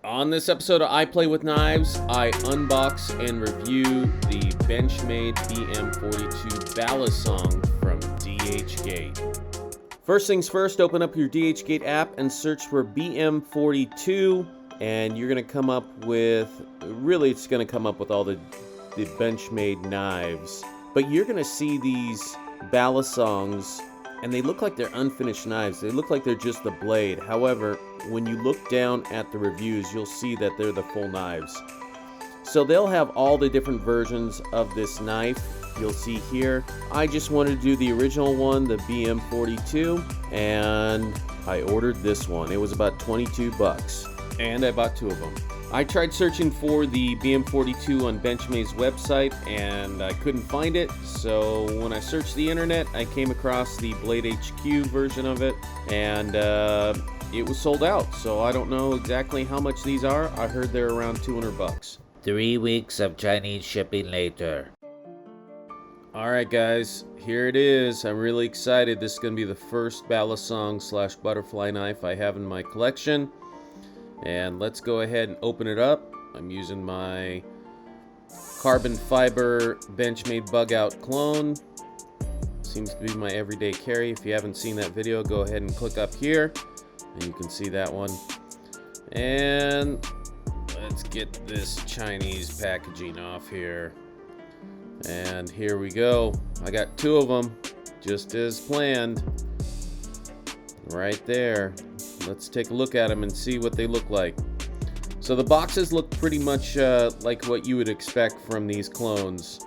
On this episode of I Play With Knives, I unbox and review the Benchmade BM42 Balisong from DHgate. First things first, open up your DHgate app and search for BM42, and you're going to come up with, it's going to come up with all the Benchmade knives. But you're going to see these Balisongs, and they look like they're unfinished knives. They look like they're just the blade. However, when you look down at the reviews, you'll see that they're the full knives. So they'll have all the different versions of this knife. You'll see here. I just wanted to do the original one, the BM42, and I ordered this one. It was about 22 bucks, and I bought two of them. I tried searching for the BM42 on Benchmade's website, and I couldn't find it. So when I searched the internet, I came across the Blade HQ version of it, and it was sold out. So I don't know exactly how much these are. I heard they're around 200 bucks. 3 weeks of Chinese shipping later. Alright guys, here it is. I'm really excited. This is going to be the first Balisong / butterfly knife I have in my collection. And let's go ahead and open it up. I'm using my carbon fiber Benchmade bug out clone. Seems to be my everyday carry. If you haven't seen that video, go ahead and click up here and you can see that one. And let's get this Chinese packaging off here. And here we go. I got two of them, just as planned. Right there. Let's take a look at them and see what they look like. So the boxes look pretty much like what you would expect from these clones.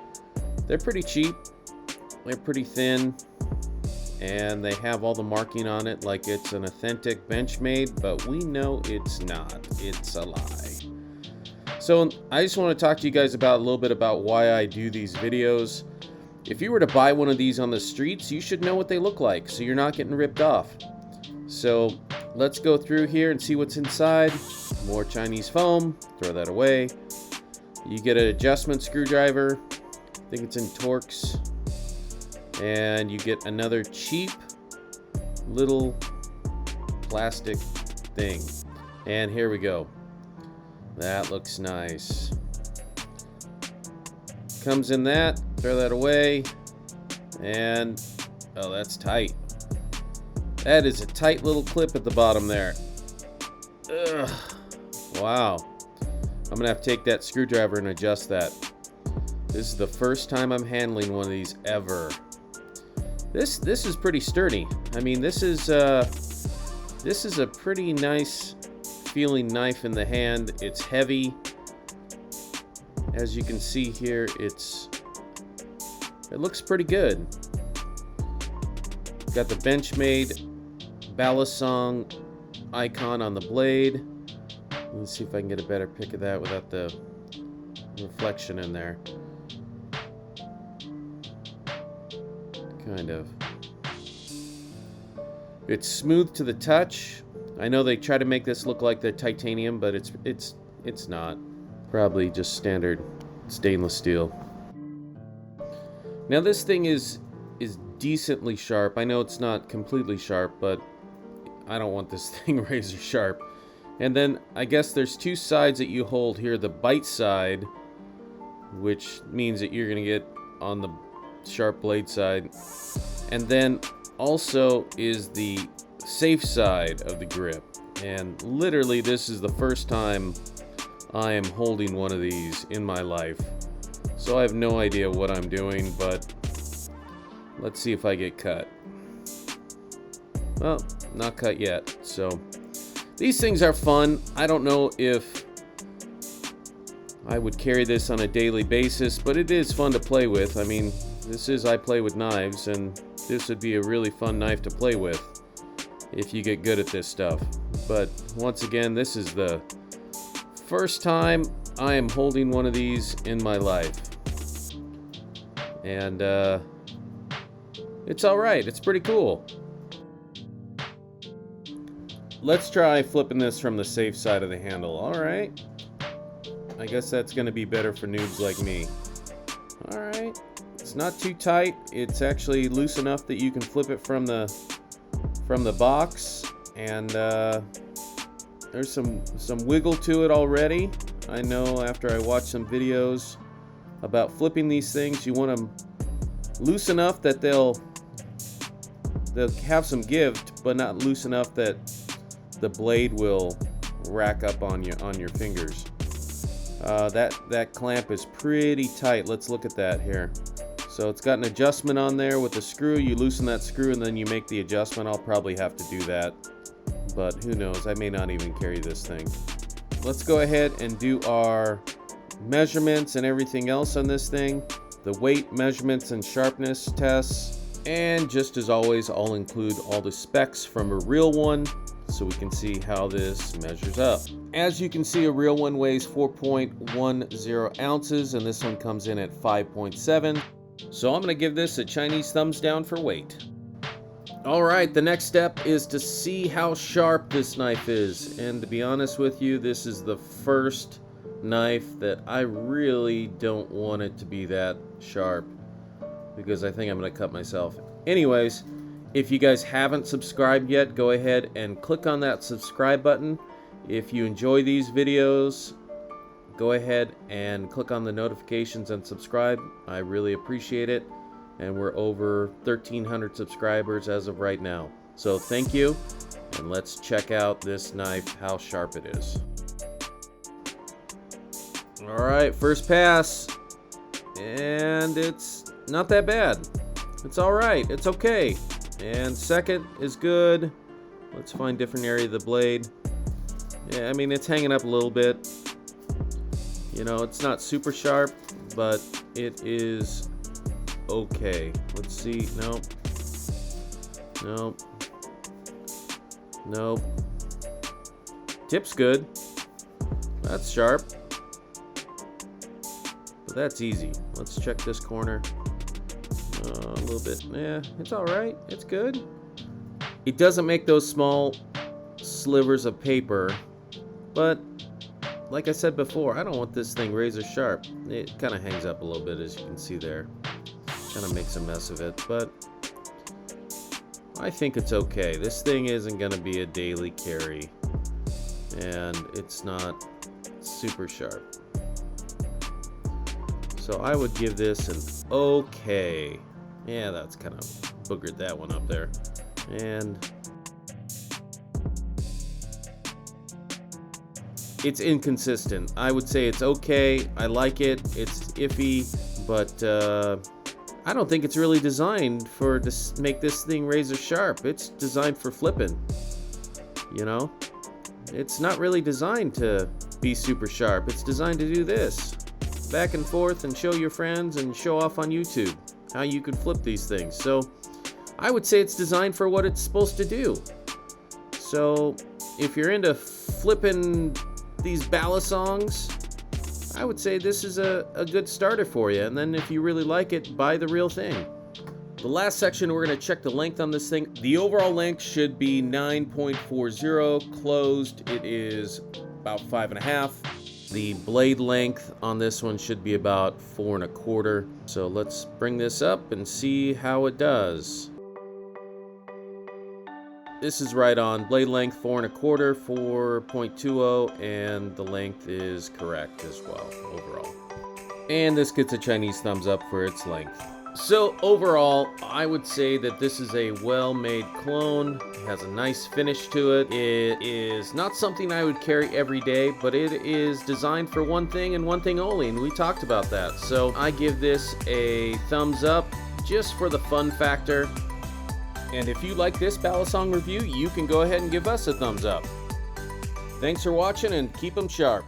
They're pretty cheap. They're pretty thin. And they have all the marking on it like it's an authentic Benchmade, but we know it's not. It's a lie. So I just want to talk to you guys about a little bit about why I do these videos. If you were to buy one of these on the streets, you should know what they look like so you're not getting ripped off. So let's go through here and see what's inside. More Chinese foam, throw that away. You get an adjustment screwdriver, I think it's in Torx. And you get another cheap little plastic thing. And here we go. That looks nice. Comes in that, throw that away. And, oh, that's tight. That is a tight little clip at the bottom there. Ugh. Wow. I'm gonna have to take that screwdriver and adjust that. This is the first time I'm handling one of these ever. This is pretty sturdy. I mean, this is a pretty nice feeling knife in the hand. It's heavy. As you can see here, it looks pretty good. Got the Benchmade Balisong icon on the blade. Let's see if I can get a better pic of that without the reflection in there. Kind of. It's smooth to the touch. I know they try to make this look like the titanium, but it's not. Probably just standard stainless steel. Now this thing is decently sharp. I know it's not completely sharp, but I don't want this thing razor sharp. And then I guess there's two sides that you hold here. The bite side, which means that you're gonna get on the sharp blade side, and then also is the safe side of the grip. And literally this is the first time I am holding one of these in my life, so I have no idea what I'm doing, but let's see if I get cut. Well, not cut yet. So these things are fun. I don't know if I would carry this on a daily basis, but it is fun to play with. I mean, this is I Play With Knives, and this would be a really fun knife to play with if you get good at this stuff. But once again, this is the first time I am holding one of these in my life. And it's alright. It's pretty cool. Let's try flipping this from the safe side of the handle. Alright. I guess that's going to be better for noobs like me. Alright. It's not too tight. It's actually loose enough that you can flip it from the box. And There's some wiggle to it already. I know after I watched some videos about flipping these things, you want them loose enough that they'll have some give, but not loose enough that the blade will rack up on your fingers. That clamp is pretty tight. Let's look at that here. So it's got an adjustment on there with the screw. You loosen that screw and then you make the adjustment. I'll probably have to do that, but who knows, I may not even carry this thing. Let's go ahead and do our measurements and everything else on this thing. The weight measurements and sharpness tests. And just as always, I'll include all the specs from a real one so we can see how this measures up. As you can see, a real one weighs 4.10 ounces and this one comes in at 5.7. So I'm going to give this a Chinese thumbs down for weight. Alright, the next step is to see how sharp this knife is. And to be honest with you, this is the first knife that I really don't want it to be that sharp, because I think I'm going to cut myself. Anyways, if you guys haven't subscribed yet, go ahead and click on that subscribe button. If you enjoy these videos, go ahead and click on the notifications and subscribe. I really appreciate it. And we're over 1,300 subscribers as of right now. So thank you, and let's check out this knife, how sharp it is. Alright, first pass. And it's not that bad. It's alright, it's okay. And second is good. Let's find different area of the blade. Yeah, I mean, it's hanging up a little bit. You know, it's not super sharp, but it is okay. Let's see. Nope. Nope. Nope. Tip's good. That's sharp. But that's easy. Let's check this corner. A little bit. Yeah, it's alright. It's good. It doesn't make those small slivers of paper, but like I said before, I don't want this thing razor sharp. It kind of hangs up a little bit, as you can see there. Kind of makes a mess of it, but I think it's okay. This thing isn't going to be a daily carry, and it's not super sharp. So I would give this an okay. Yeah, that's kind of boogered that one up there. And it's inconsistent. I would say it's okay. I like it. It's iffy, but I don't think it's really designed for to make this thing razor sharp. It's designed for flipping. You know, it's not really designed to be super sharp. It's designed to do this, back and forth, and show your friends and show off on YouTube how you can flip these things. So I would say it's designed for what it's supposed to do. So if you're into flipping these Balisongs, I would say this is a good starter for you. And then if you really like it, buy the real thing. The last section, we're going to check the length on this thing. The overall length should be 9.40. Closed, it is about 5.5. The blade length on this one should be about 4 1/4. So let's bring this up and see how it does. This is right on. Blade length 4 1/4, 4.20, and the length is correct as well overall. And this gets a Chinese thumbs up for its length. So overall, I would say that this is a well-made clone. It has a nice finish to it. It is not something I would carry every day, but it is designed for one thing and one thing only, and we talked about that. So I give this a thumbs up just for the fun factor. And if you like this Balisong review, you can go ahead and give us a thumbs up. Thanks for watching, and keep them sharp.